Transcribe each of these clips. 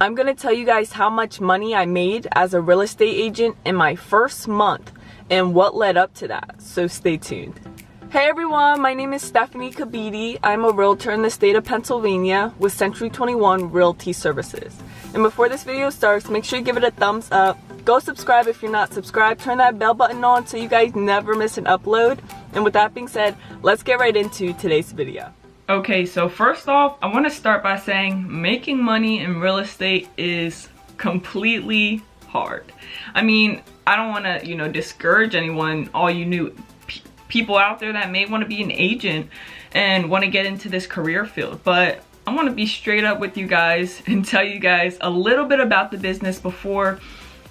I'm gonna tell you guys how much money I made as a real estate agent in my first month and what led up to that, so stay tuned. Hey everyone, my name is Stephanie Kabidi. I'm a realtor in the state of Pennsylvania with Century 21 Realty Services. And before this video starts, make sure you give it a thumbs up. Go subscribe if you're not subscribed. Turn that bell button on so you guys never miss an upload. And with that being said, let's get right into today's video. Okay, so first off, I want to start by saying making money in real estate is completely hard. I mean, I don't want to, discourage anyone, all you new people out there that may want to be an agent and want to get into this career field. But I want to be straight up with you guys and tell you guys a little bit about the business before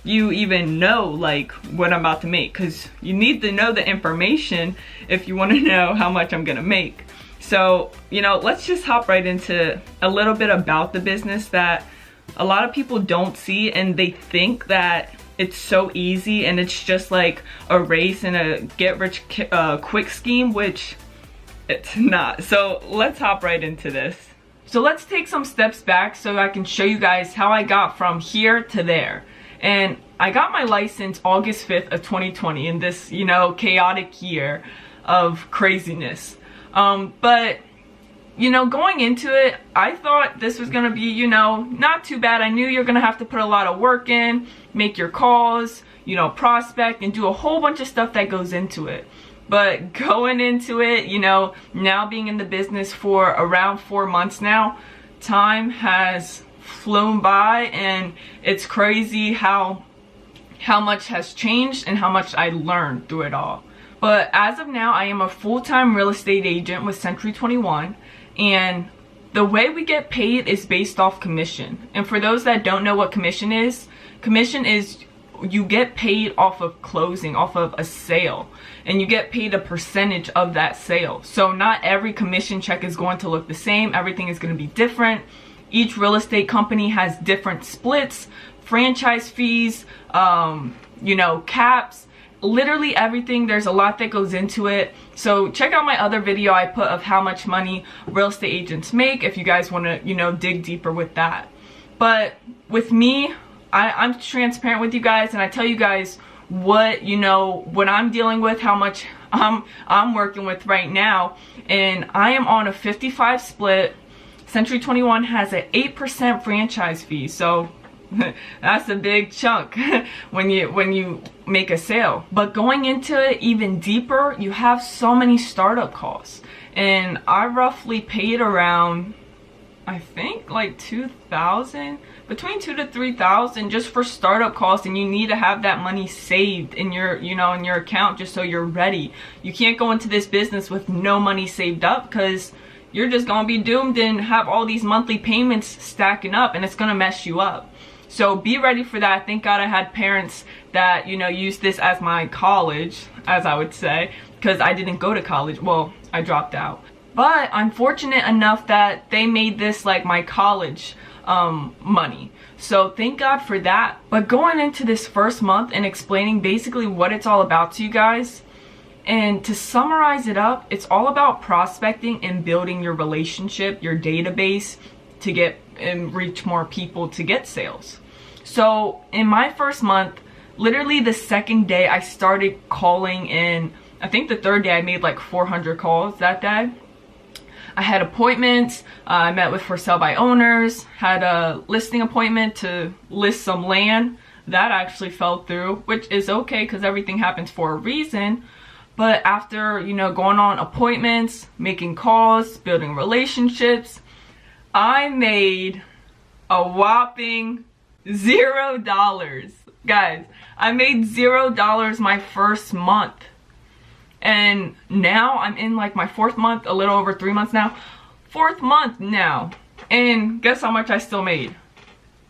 you even know like what I'm about to make, because you need to know the information if you want to know how much I'm gonna make. So, let's just hop right into a little bit about the business that a lot of people don't see, and they think that it's so easy and it's just like a race and a get rich quick scheme, which it's not. So let's hop right into this. So let's take some steps back so I can show you guys how I got from here to there. And I got my license August 5th of 2020 in this, chaotic year of craziness. But going into it, I thought this was gonna be, not too bad. I knew you're gonna have to put a lot of work in, make your calls, prospect, and do a whole bunch of stuff that goes into it. But going into it, now being in the business for around 4 months now, time has flown by, and it's crazy how much has changed and how much I learned through it all. But as of now, I am a full-time real estate agent with Century 21, and the way we get paid is based off commission. And for those that don't know what commission is you get paid off of closing, off of a sale, and you get paid a percentage of that sale. So not every commission check is going to look the same. Everything is going to be different. Each real estate company has different splits, franchise fees, caps, literally everything. There's a lot that goes into it. So check out my other video I put of how much money real estate agents make if you guys want to, dig deeper with that. But with me, I'm transparent with you guys, and I tell you guys what, what I'm dealing with, how much I'm working with right now. And I am on a 55 split. Century 21 has an 8% franchise fee. So that's a big chunk when you make a sale. But going into it even deeper, you have so many startup costs, and I roughly paid around, I think, like $2,000, between $2,000 to $3,000 just for startup costs. And you need to have that money saved in your in your account just so you're ready. You can't go into this business with no money saved up, because you're just gonna be doomed and have all these monthly payments stacking up, and it's gonna mess you up. So be ready for that. Thank God I had parents that, use this as my college, as I would say, because I didn't go to college. Well, I dropped out. But I'm fortunate enough that they made this like my college money. So thank God for that. But going into this first month and explaining basically what it's all about to you guys, and to summarize it up, it's all about prospecting and building your relationship, your database, to get and reach more people to get sales. So in my first month, literally the second day I started calling in, I think the third day I made like 400 calls that day. I had appointments, I met with for sale by owners, had a listing appointment to list some land. That actually fell through, which is okay because everything happens for a reason. But after, going on appointments, making calls, building relationships, I made a whopping $0. Guys, I made $0 my first month. And now I'm in like my fourth month, a little over 3 months now. Fourth month now. And guess how much I still made?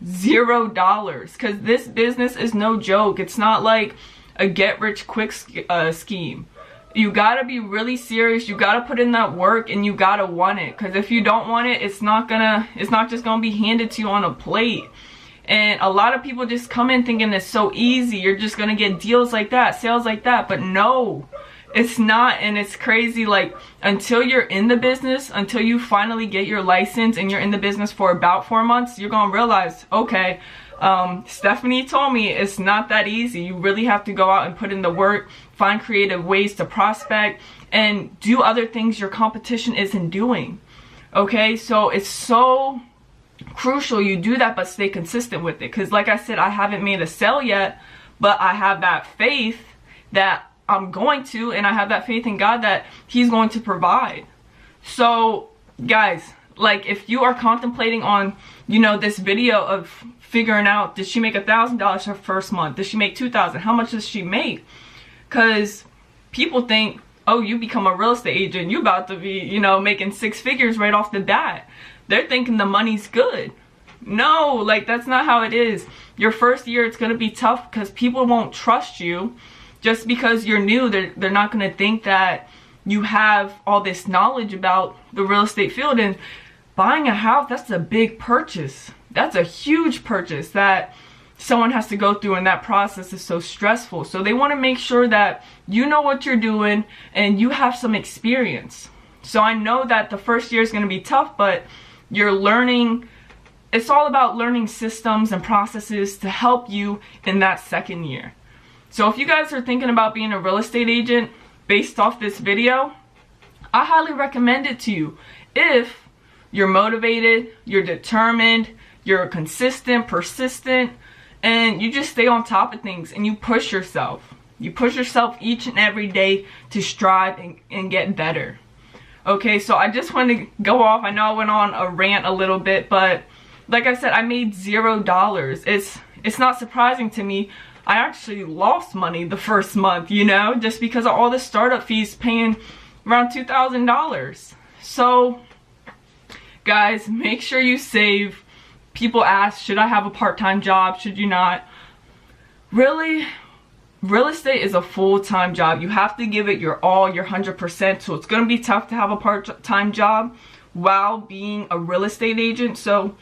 $0. Because this business is no joke. It's not like a get rich quick scheme. You gotta be really serious. You gotta put in that work, and you gotta want it. Because if you don't want it, it's not just gonna be handed to you on a plate. And a lot of people just come in thinking it's so easy. You're just gonna get deals like that, sales like that. But no, It's not, and it's crazy. Like, until you're in the business, until you finally get your license and you're in the business for about 4 months, you're gonna realize, okay, Stephanie told me it's not that easy. You really have to go out and put in the work, find creative ways to prospect, and do other things your competition isn't doing. Okay, so it's so crucial you do that, but stay consistent with it. Because like I said, I haven't made a sale yet, but I have that faith that I'm going to, and I have that faith in God that He's going to provide. So guys, like, if you are contemplating on, you know, this video of figuring out, did she make $1,000 her first month? Did she make $2,000? How much does she make? Because people think, oh, you become a real estate agent, you about to be, you know, making 6 figures right off the bat. They're thinking the money's good. No, like, that's not how it is. Your first year, it's going to be tough because people won't trust you. Just because you're new, they're not going to think that you have all this knowledge about the real estate field. And buying a house, that's a big purchase. That's a huge purchase that someone has to go through, and that process is so stressful. So they want to make sure that you know what you're doing and you have some experience. So I know that the first year is going to be tough, but you're learning. It's all about learning systems and processes to help you in that second year. So if you guys are thinking about being a real estate agent based off this video, I highly recommend it to you. If you're motivated, you're determined, you're consistent, persistent, and you just stay on top of things and you push yourself. You push yourself each and every day to strive and get better. Okay, so I just wanted to go off. I know I went on a rant a little bit, but like I said, I made $0. It's not surprising to me. I actually lost money the first month, you know, just because of all the startup fees, paying around $2,000. So guys, make sure you save. People ask, should I have a part-time job? Should you not? Really? Real estate is a full-time job. You have to give it your all, your 100%. So it's going to be tough to have a part-time job while being a real estate agent. So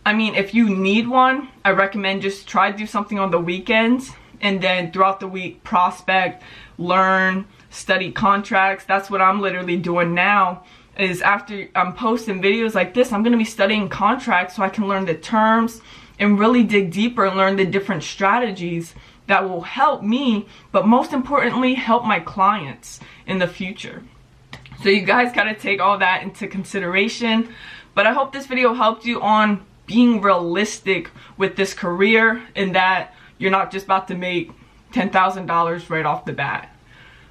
I mean, if you need one, I recommend just try to do something on the weekends, and then throughout the week prospect, learn, study contracts. That's what I'm literally doing now, is after I'm posting videos like this, I'm going to be studying contracts so I can learn the terms and really dig deeper and learn the different strategies that will help me, but most importantly, help my clients in the future. So you guys got to take all that into consideration. But I hope this video helped you on being realistic with this career, and that you're not just about to make $10,000 right off the bat.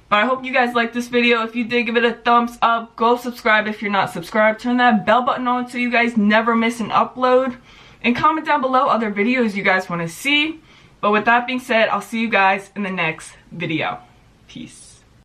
But I hope you guys liked this video. If you did, give it a thumbs up. Go subscribe if you're not subscribed. Turn that bell button on so you guys never miss an upload. And comment down below other videos you guys want to see. But with that being said, I'll see you guys in the next video. Peace.